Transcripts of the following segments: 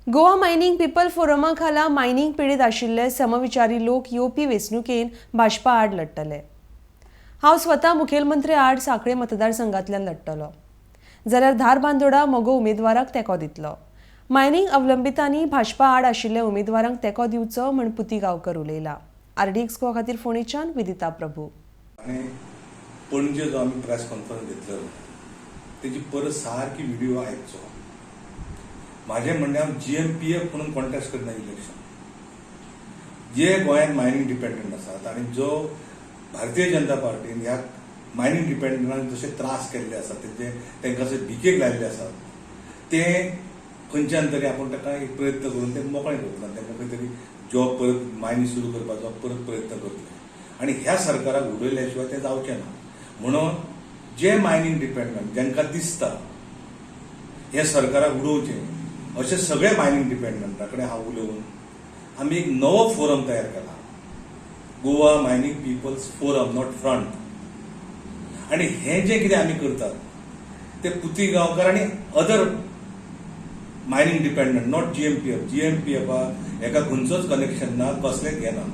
Goa mining people फोरमा खाला mining पीडित आशिल्ले समविचारी लोक येवपी वेंचणुकेन भाजपा आड लढटले। हांव स्वता मुखेलमंत्री आड सांखळे मतदारसंघांतल्यान लढटलो जाल्यार धारबांदोडा मोगो उमेदवाराक तेंको दितलो। मायनिंग अवलंबितांनी भाजपा आड आशिल्ल्या उमेदवारांक तेंको दिवचो म्हण पुती गांवकर उलयला। RDX गोवा खातीर फोंडेच्यान विदिता प्रभू। पणजे जो आम्ही प्रेस कॉन्फरन्स घेतलेलो तेजी परत सारकी व्हिडिओ आयकचो। माझे म्हणणे हांव GMPF म्हणून कॉन्टेस्ट करना इलेक्शन जे गोंयांत मायनिंग डिपेंडंट आसात आनी जो भारतीय जनता पार्टीन ह्या मायनिंग डिपेंडंटांक जसे त्रास केल्ले आसात तांकां जशे भिकेक लायिल्ले आसात ते खंयच्यान तरी आपूण ताका एक प्रयत्न करून ते मोकळे करतले, तांकां खंय तरी जॉब परत मायनिंग सुरू करपाचो परत प्रयत्न करतले आनी ह्या सरकाराक उडयल्या शिवाय ते जावचें ना। म्हणून जे मायनिंग डिपेंडंट जांकां दिसता हे सरकाराक उडोवचें अशे सगळे मायनिंग डिपेंडंटा कडेन हांव उलोवन आमी एक नवो फोरम तयार केला, Goa mining people's forum, not front. आनी हे जे कितें आमी करतात ते पुती गांवकर आनी other mining dependent, not GMPF हेका खंयचोच कनेक्शन ना, कसलेंच घेना।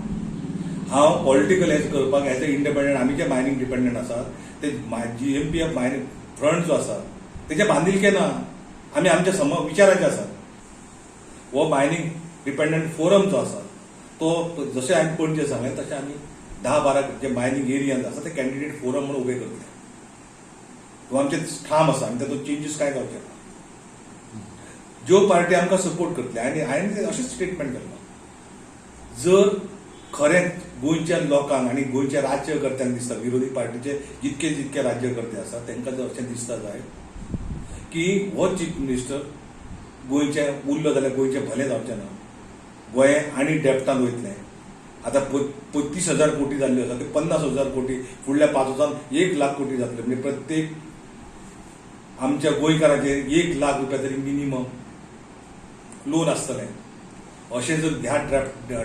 हांव पॉलिटिकल हेज करपाक एज ए इंडिपेंडंट आमी जे मायनिंग डिपेंडंट आसात ते GMPF मायनिंग फ्रंट जो आसा तेजे बांदिलके ना, आमी आमच्या विचाराचे आसात। हो मायनिंग डिपेंडंट फोरम जो आसा तो जशें हांवें पणजे सांगलें तशें आमी 10-12 जे मायनिंग एरियान आसा ते कॅन्डिडेट फोरम म्हणून उबे करतले। तो आमचे ठाम आसा आनी तातूंत चेंजीस कांय जावचे ना। ज्यो पार्टी आमकां सपोर्ट करतले आनी हांवें अशेंच स्टेटमेंट केल्लो, जर खरें गोंयच्या लोकांक आनी गोंयच्या राज्यकर्त्यांक दिसता, विरोधी पार्टीचे जितके राज्यकर्ते आसात तांकां जर अशें दिसता जाय की हो चीफ मिनिस्टर गोंयचे उरलो जाल्यार गोंयचें भलें जावचें ना, गोंय आनी डेप्टान वयतलें। आतां 35,000 कोटी जाल्ल्यो आसा, ते 50,000 कोटी फुडल्या 5 वर्सांत 1 लाख कोटी जातले। म्हणजे प्रत्येक आमच्या गोंयकाराचेर 1 लाख रुपया तरी मिनिमम लोन आसतलें। अशें जर ह्या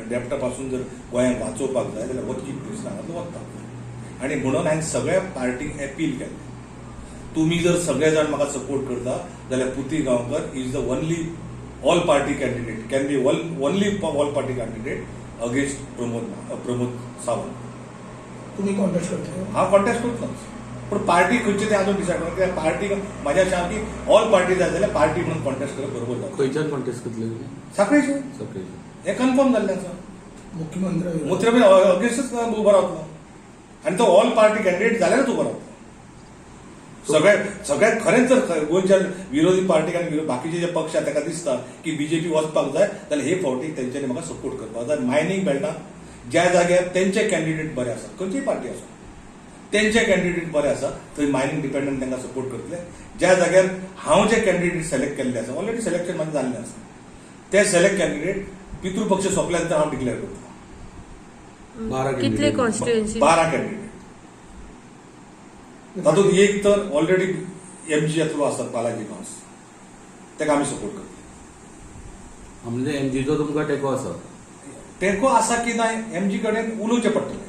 डेप्टा पासून जर गोंयांक वाचोवपाक जाय जाल्यार हो चीफ मिनिस्टरांतलो वता। आनी म्हणून हांवें सगळ्या पार्टीक अपील केलें, तुम्ही जर सगळे जाण म्हाका सपोर्ट करता जाल्यार पुती Gaonkar is the only all party candidate, can be only all party candidate against Pramod Sawant. तुम्ही कॉन्टेस्ट करता? हांव कॉन्टेस्ट करतलोच, पूण पार्टी खंयची ते अजून डिसायड करता। कित्याक पार्टी म्हाज्या अशें की ऑल पार्टी जाय जाल्यार पार्टी म्हणून कॉन्टेस्ट करप बरोबर जाता। खंयच्यान कॉन्टेस्ट करतले तुमी? साखळेचे हे कन्फर्म जाल्लें आसा। मुख्यमंत्री अगेन्स्टच उबो रावतलो आनी तो ऑल पार्टी कॅन्डिडेट जाल्यारच उबो रावतलो। सगळ्यात खरेंच जर गोंयच्या विरोधी पार्टीक आनी बाकीचे जे पक्ष ताका दिसता की BJP वचपाक जाय जाल्यार हे फावटी तेंच्यांनी म्हाका सपोर्ट करपाक जाय। मायनिंग बेल्टात ज्या जाग्यार तेंचे कॅन्डिडेट बरे आसात, खंयचीय पार्टी आसा तेंचे कॅन्डिडेट बरे आसा थंय मायनिंग डिपेंडंट तांकां सपोर्ट करतले। ज्या जाग्यार हांव जे कॅन्डिडेट सिलेक्ट केल्ले आसा, ऑलरेडी सिलेक्शन म्हाजें जाल्लें आसा, ते सिलेक्ट कॅन्डिडेट पितृपक्ष सोंपल्या नंतर हांव डिक्लेअर करतलो। 12 कॅन्डिडेट तातूंत एक तर ऑलरेडी MG थ्रू आसतात, बालाजी गांवस, ताका आमी सपोर्ट करतले। म्हणजे MG चो तुमकां टेको आसा? तेंको आसा की नाय MG कडेन उलोवचें पडटलें।